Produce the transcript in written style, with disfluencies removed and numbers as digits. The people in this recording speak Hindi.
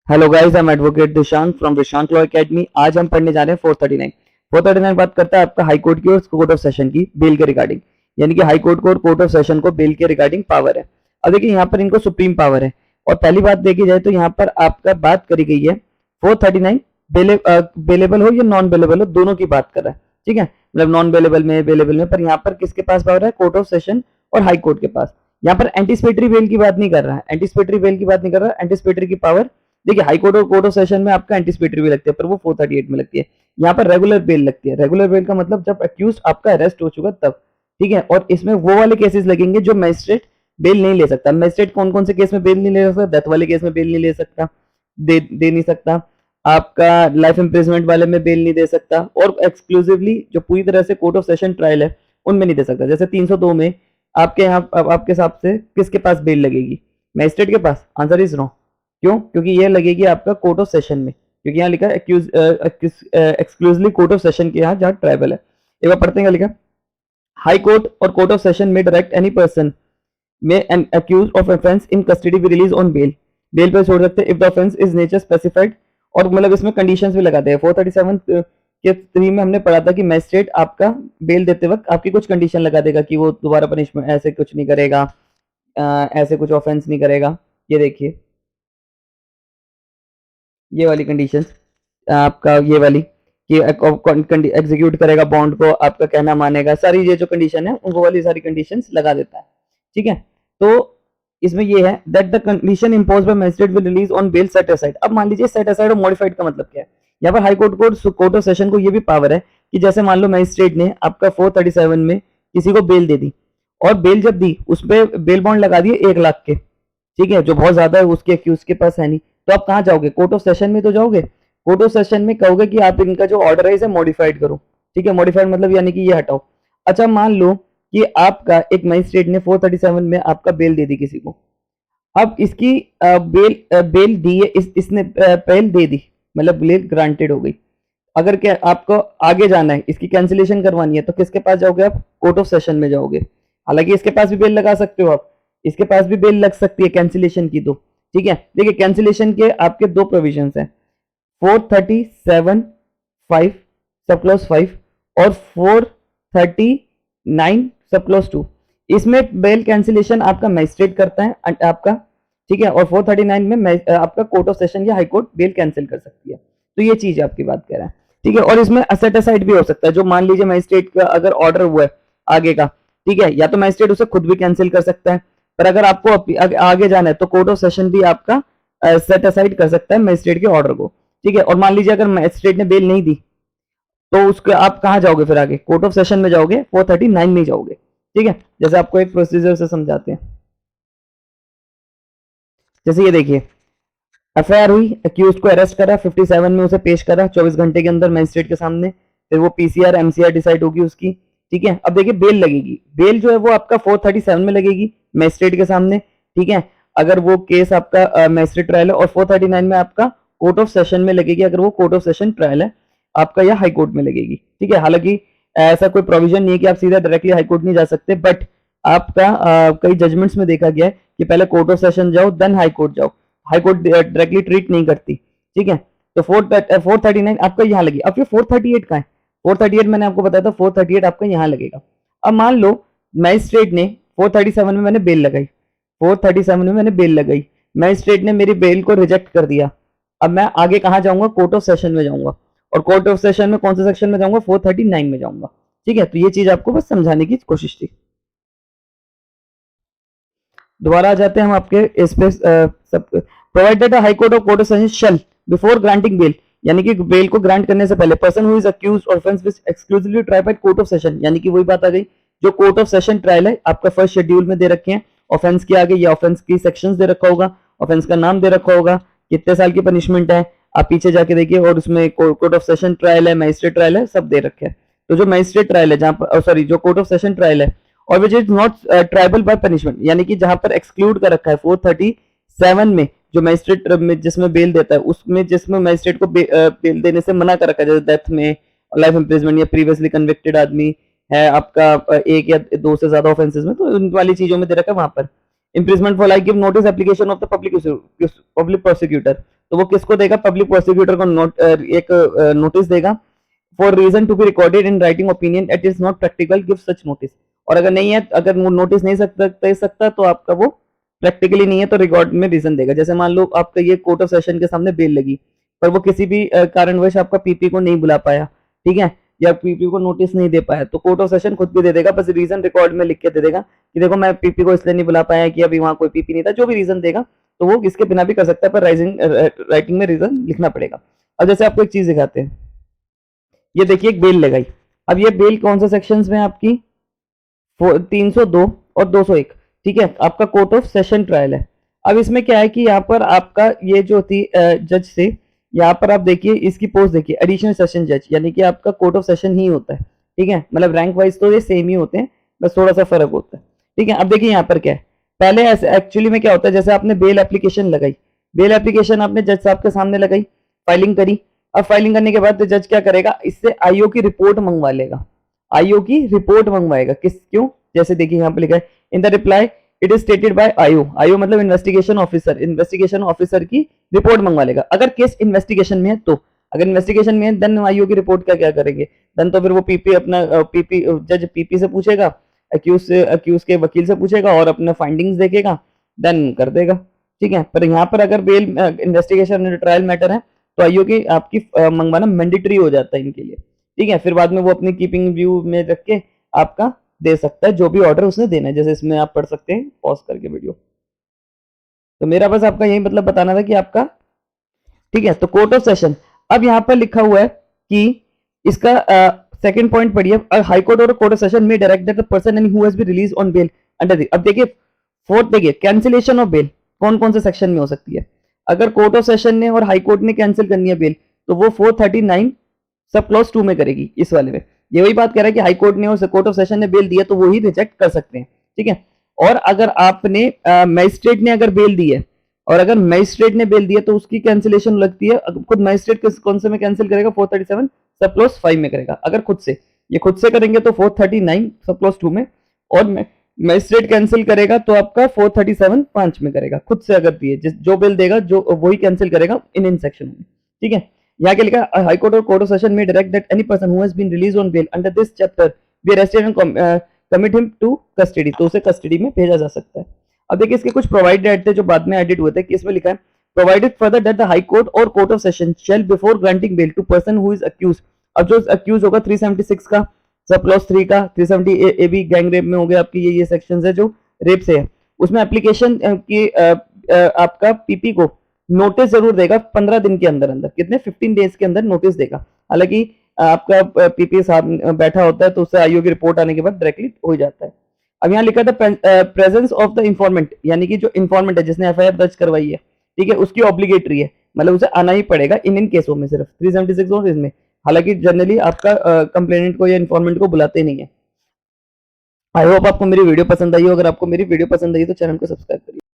Hello guys, I am advocate Dishant from Dishant law academy. आज हम पढ़ने जा रहे हैं 439 बात करता है आपका हाई कोर्ट की और कोर्ट ऑफ सेशन की बेल के रिगार्डिंग, यानी कि हाई कोर्ट को और कोर्ट ऑफ सेशन को बेल के रिगार्डिंग पावर है। अब देखिए यहाँ पर इनको सुप्रीम पावर है। और पहली बात देखी जाए तो यहाँ पर आपका बात करी गई है 439 बेलेबल हो या नॉन बेलेबल हो, दोनों की बात कर रहा है। ठीक है, मतलब नॉन बेलेबल में, बेलेबल में, पर यहाँ पर किसके पास पावर है? कोर्ट ऑफ सेशन और हाई कोर्ट के पास। यहाँ पर एंटीसिपेटरी बेल की बात नहीं कर रहा है, एंटीसिपेटरी बेल की बात नहीं कर रहा है। एंटीसिपेटरी की पावर देखिए हाई कोर्ट और कोर्ट ऑफ सेशन में आपका एंटीसिपेटरी बेल लगती है, पर वो 438 में लगती है। यहाँ पर रेगुलर बेल लगती है। रेगुलर बेल का मतलब जब अक्यूज आपका अरेस्ट हो चुका तब। ठीक है, और इसमें वो वाले केसेस लगेंगे जो मैजिस्ट्रेट बेल नहीं ले सकता। मैजिस्ट्रेट कौन कौन से केस में बेल नहीं ले सकता? डेथ वाले केस में बेल नहीं ले सकता, दे नहीं सकता। आपका लाइफ इम्प्रिजमेंट वाले में बेल नहीं दे सकता, और एक्सक्लूसिवली जो पूरी तरह से कोर्ट ऑफ सेशन ट्रायल है उनमें नहीं दे सकता। जैसे 302 में आपके यहाँ आपके हिसाब से किसके पास बेल लगेगी? मैजिस्ट्रेट के पास। Answer is no. क्यों? क्योंकि ये लगेगी आपका कोर्ट ऑफ सेशन में, क्योंकि यहाँ लिखा है एक्सक्लूसिवली कोर्ट ऑफ सेशन के यहाँ जहाँ ट्राइबल है। एक बार पढ़ते हैं, लिखा हाई कोर्ट और कोर्ट ऑफ सेशन में डायरेक्ट एनी पर्सन में an accused of offence in custody भी रिलीज ऑन बेल। बेल पे छोड़ सकते हैं if the offence is nature specified. और मतलब इसमें कंडीशंस भी लगाते हैं। 437 के 3 में हमने पढ़ा था कि मैजिस्ट्रेट आपका बेल देते वक्त आपकी कुछ कंडीशन लगा देगा कि वो दोबारा पनिशमेंट ऐसे कुछ नहीं करेगा, ऐसे कुछ ऑफेंस नहीं करेगा। ये देखिए ये वाली कंडीशंस आपका, ये वाली कि एग्जीक्यूट करेगा बॉन्ड को, आपका कहना मानेगा, सारी ये जो कंडीशन है वो वाली सारी कंडीशंस लगा देता है। ठीक है, तो इसमें ये है that the condition imposed by magistrate will release on bail set aside. अब मान लीजिए सेट असाइड और मॉडिफाइड का मतलब क्या है? यहाँ पर हाई कोर्ट ऑफ सेशन को ये भी पावर है कि जैसे मान लो मैजिस्ट्रेट ने आपका 437 में किसी को बेल दे दी, और बेल जब दी उस पर बेल बॉन्ड लगा दिए 1 लाख के। ठीक है, जो बहुत ज्यादा है, उसके अक्यूज के पास है नहीं, तो आप कहाँ जाओगे? कोर्ट ऑफ सेशन में तो जाओगे। कोर्ट ऑफ सेशन में कहोगे कि आप इनका जो ऑर्डर है इसे मॉडिफाइड करो। ठीक है, मॉडिफाइड मतलब यानी कि ये हटाओ। अच्छा, मान लो कि आपका एक मजिस्ट्रेट ने 437 में आपका बेल दे दी किसी को। अब इसकी बेल दी है, इसने बेल दे दी, मतलब बेल ग्रांटेड हो गई। अगर क्या आपको आगे जाना है, इसकी कैंसिलेशन करवानी है, तो किसके पास जाओगे आप? कोर्ट ऑफ सेशन में जाओगे। हालांकि इसके पास भी बेल लगा सकते हो आप, इसके पास भी बेल लग सकती है कैंसिलेशन की। तो ठीक है, देखिए कैंसिलेशन के आपके 2 प्रोविजन है, 437(5) सब क्लॉज 5 और 439 सब क्लॉज 2। इसमें बेल कैंसिलेशन आपका मैजिस्ट्रेट करता है आपका। ठीक है, और 439 में आपका कोर्ट ऑफ सेशन या हाई कोर्ट बेल कैंसिल कर सकती है। तो ये चीज आपकी बात कर रहा है। ठीक है, और इसमें असेट असाइड भी हो सकता है। जो मान लीजिए मैजिस्ट्रेट का अगर ऑर्डर हुआ है आगे का, ठीक है, या तो मैजिस्ट्रेट उसे खुद भी कैंसिल कर सकता है, पर अगर आपको आगे जाना है तो कोर्ट ऑफ सेशन भी आपका सेट असाइड कर सकता है मैजिस्ट्रेट के ऑर्डर को। ठीक है, और मान लीजिए अगर मैजिस्ट्रेट ने बेल नहीं दी, तो उसके आप कहाँ जाओगे? फिर आगे कोर्ट ऑफ सेशन में जाओगे, 439 में जाओगे। ठीक है, जैसे आपको एक प्रोसीजर से समझाते हैं। जैसे ये देखिए, एफआईआर हुई, अक्यूज को अरेस्ट करा, 57 में उसे पेश करा 24 घंटे के अंदर मैजिस्ट्रेट के सामने, फिर वो पीसीआर एमसीआर डिसाइड होगी उसकी। ठीक है, अब देखिए बेल लगेगी। बेल जो है वो आपका 437 में लगेगी मैजिस्ट्रेट के सामने। ठीक है, अगर वो केस आपका मैजिस्ट्रेट ट्रायल है, और 439 में आपका कोर्ट ऑफ सेशन में लगेगी, अगर वो कोर्ट ऑफ सेशन ट्रायल है आपका, या हाई कोर्ट में लगेगी। ठीक है, हालांकि ऐसा कोई प्रोविजन नहीं है कि आप सीधा डायरेक्टली हाई कोर्ट नहीं जा सकते, बट आपका कई जजमेंट्स में देखा गया है कि पहले कोर्ट ऑफ सेशन जाओ देन हाई कोर्ट जाओ। हाई कोर्ट डायरेक्टली ट्रीट नहीं करती। ठीक है, तो 439 आपका यहाँ लगी। अब ये 438 का है। 438 मैंने आपको बताया था, 438 आपका यहाँ लगेगा। अब मान लो मैजिस्ट्रेट ने 437 में मैंने बेल लगाई, 437 में मैंने बेल लगाई, मैजिस्ट्रेट ने मेरी बेल को रिजेक्ट कर दिया। अब मैं आगे कहाँ जाऊंगा? कोर्ट ऑफ सेशन में जाऊंगा, और कोर्ट ऑफ सेशन में कौन से सेक्शन में जाऊंगा? 439 में जाऊंगा। ठीक है, तो ये चीज आपको बस समझाने की कोशिश थी। दोबारा आ जाते हैं हम आपके इस पे सब। प्रोवाइडेड हाई कोर्ट और court of session shall before granting bail, यानी कि बेल को ग्रांट करने से पहले, person who is accused of offence which exclusively try by court of session, यानी कि वही बात आ गई जो कोर्ट ऑफ सेशन ट्रायल है आपका फर्स्ट शेड्यूल में दे रखे हैं। ऑफेंस के आगे ये ऑफेंस की सेक्शंस दे रखा होगा, ऑफेंस का नाम दे रखा होगा, कितने साल की पनिशमेंट है, आप पीछे जाके देखिए, और उसमें कोर्ट ऑफ सेशन ट्रायल है, मैजिस्ट्रेट ट्रायल है, सब दे रखे हैं। तो जो मैजिस्ट्रेट ट्रायल है, जहां पर सॉरी जो कोर्ट ऑफ सेशन ट्रायल है, और which is not tribal bye punishment, यानी कि जहां पर एक्सक्लूड कर रखा है 437 में, जो मैजिस्ट्रेट में जिसमें बेल देता है, उसमें जिसमें मैजिस्ट्रेट को बेल देने से मना कर रखा है, जैसे डेथ में, लाइफ इम्प्रिजमेंट, या प्रीवियसली कन्विक्टेड आदमी है आपका एक या दो से ज्यादा ऑफेंसेस में, तो उन वाली चीजों में दे रखा है वहां पर। Imprisonment for like give notice application of the public prosecutor, तो वो किसको देगा, पब्लिक प्रोसिक्यूटर को एक नोटिस देगा, for reason to be recorded in writing opinion it is not practical give such notice. और अगर नहीं है, अगर वो नोटिस नहीं सकता तो आपका वो प्रैक्टिकली नहीं है तो रिकॉर्ड में रीजन देगा। जैसे मान लो आपका ये कोर्ट ऑफ सेशन के सामने बेल लगी, पर वो किसी भी कारणवश आपका पीपी को नहीं बुला पाया, ठीक है, या पीपी को नोटिस नहीं दे पाया, तो कोर्ट ऑफ सेशन खुद भी दे देगा, बस रीजन रिकॉर्ड में लिख के दे देगा कि देखो मैं पीपी को इसलिए नहीं बुला पाया कि अभी वहां कोई पीपी नहीं था, जो भी रीजन देगा तो वो इसके बिना भी कर सकता है, पर राइटिंग में रीजन लिखना पड़ेगा। अब जैसे आपको एक चीज दिखाते हैं, ये देखिए एक बेल लगाई। अब ये बेल कौन से सेक्शंस में आपकी 302 और 201, ठीक है, आपका कोर्ट ऑफ सेशन ट्रायल है। अब इसमें क्या है कि यहाँ पर आपका ये जो थी जज से, यहाँ पर आप देखिए इसकी पोस्ट देखिए, एडिशनल सेशन जज, यानी कि आपका कोर्ट ऑफ सेशन ही होता है, ठीक है, मतलब रैंक वाइज तो ये सेम ही होते हैं, बस थोड़ा सा फर्क होता है, ठीक है। अब देखिए यहाँ पर क्या है, पहले एक्चुअली में क्या होता है, जैसे आपने बेल एप्लीकेशन लगाई, बेल एप्लीकेशन आपने जज साहब के सामने लगाई, फाइलिंग करी। अब फाइलिंग करने के बाद तो जज क्या करेगा, इससे आईओ की रिपोर्ट मंगवा लेगा, आईओ की रिपोर्ट मंगवाएगा, क्यों, जैसे देखिए यहाँ पे लिखा है in the reply it is stated by IO, IO मतलब इन्वेस्टिगेशन ऑफिसर, इन्वेस्टिगेशन ऑफिसर की रिपोर्ट मंगवा लेगा। अगर केस इन्वेस्टिगेशन में है तो, अगर इन्वेस्टिगेशन में है देन आईओ की रिपोर्ट का क्या करेंगे, देन तो फिर वो पीपी अपना पीपी जज पीपी से पूछेगा, अक्यूज के वकील से पूछेगा और अपने फाइंडिंग्स देखेगा, देन कर देगा, ठीक है। पर यहाँ पर अगर बेल इन्वेस्टिगेशन ट्रायल मैटर है तो आईओ की आपकी मंगवाना मैंडेटरी हो जाता है इनके लिए, ठीक है। फिर बाद में वो अपनी कीपिंग व्यू में रख के आपका दे सकता है जो भी ऑर्डर उसने देना है, जैसे इसमें आप पढ़ सकते हैं पॉज करके वीडियो। तो मेरा बस आपका यही मतलब बताना था कि आपका, ठीक है। तो कोर्ट ऑफ सेशन, अब यहाँ पर लिखा हुआ है कि इसका सेकंड पॉइंट पढ़िए, हाई कोर्ट और कोर्ट ऑफ सेशन में direct that the person and who has been release on bail under. अब देखिए फोर्थ, देखिए कैंसिलेशन ऑफ बेल कौन कौन से सेक्शन में हो सकती है। अगर कोर्ट ऑफ सेशन ने और हाई कोर्ट ने कैंसिल करनी है बेल तो वो 439 सब क्लॉज 2 में करेगी, इस वाले में ये वही बात कह रहा है कि हाई कोर्ट ने और कोर्ट ऑफ सेशन ने बेल दिया तो वो ही रिजेक्ट कर सकते हैं, ठीक है। और अगर आपने मजिस्ट्रेट ने अगर बेल दी है, और अगर मजिस्ट्रेट ने बेल दिया तो उसकी कैंसिलेशन लगती है, खुद मजिस्ट्रेट कौन से में कैंसिल करेगा, 437 सब क्लॉज 5 में करेगा। अगर खुद से, ये खुद से करेंगे तो 439 सब क्लॉज 2 में, और मजिस्ट्रेट कैंसिल करेगा तो आपका 437 5 में करेगा। खुद से अगर दिए जो बिल देगा जो वही कैंसिल करेगा इन सेक्शन में, ठीक है। यहाँ के लिखा हाई कोर्ट और कोर्ट ऑफ सेशन में direct that any person who has been release on bail under this chapter be arrested and commit him to custody, तो उसे कस्टडी में भेजा जा सकता है। अब देखिए इसके कुछ प्रोवाइडेड थे जो बाद में एडिट हुए थे, कि इसमें लिखा है provided further that the High court और court of Session shall before granting bail to person who is accused. अब जो अक्यूज होगा 376 का सब क्लॉज 3 का, 370 ए बी गैंग रेप में हो गया आपकी, ये सेक्शंस है जो रेप से है, उसमें एप्लीकेशन की आपका पीपी को नोटिस जरूर देगा 15 दिन के अंदर अंदर, कितने 15 डेज के अंदर नोटिस देगा। हालांकि आपका पीपी साहब बैठा होता है तो उससे आईओ की रिपोर्ट आने के बाद डायरेक्टली हो जाता है। अब यहाँ लिखा था प्रेजेंस ऑफ द इंफॉर्मेंट, यानी कि जो इंफॉर्मेंट है जिसने एफआईआर दर्ज करवाई है, ठीक है, उसकी ऑब्लिगेटरी है, मतलब उसे आना ही पड़ेगा इन केसों में, सिर्फ 376 और इसमें। हालांकि जनरली आपका कंप्लेनेंट को या इन्फॉर्मेंट को बुलाते नहीं है। आई होप आपको मेरी वीडियो पसंद आई हो, अगर आपको मेरी वीडियो पसंद आई तो चैनल को सब्सक्राइब करें।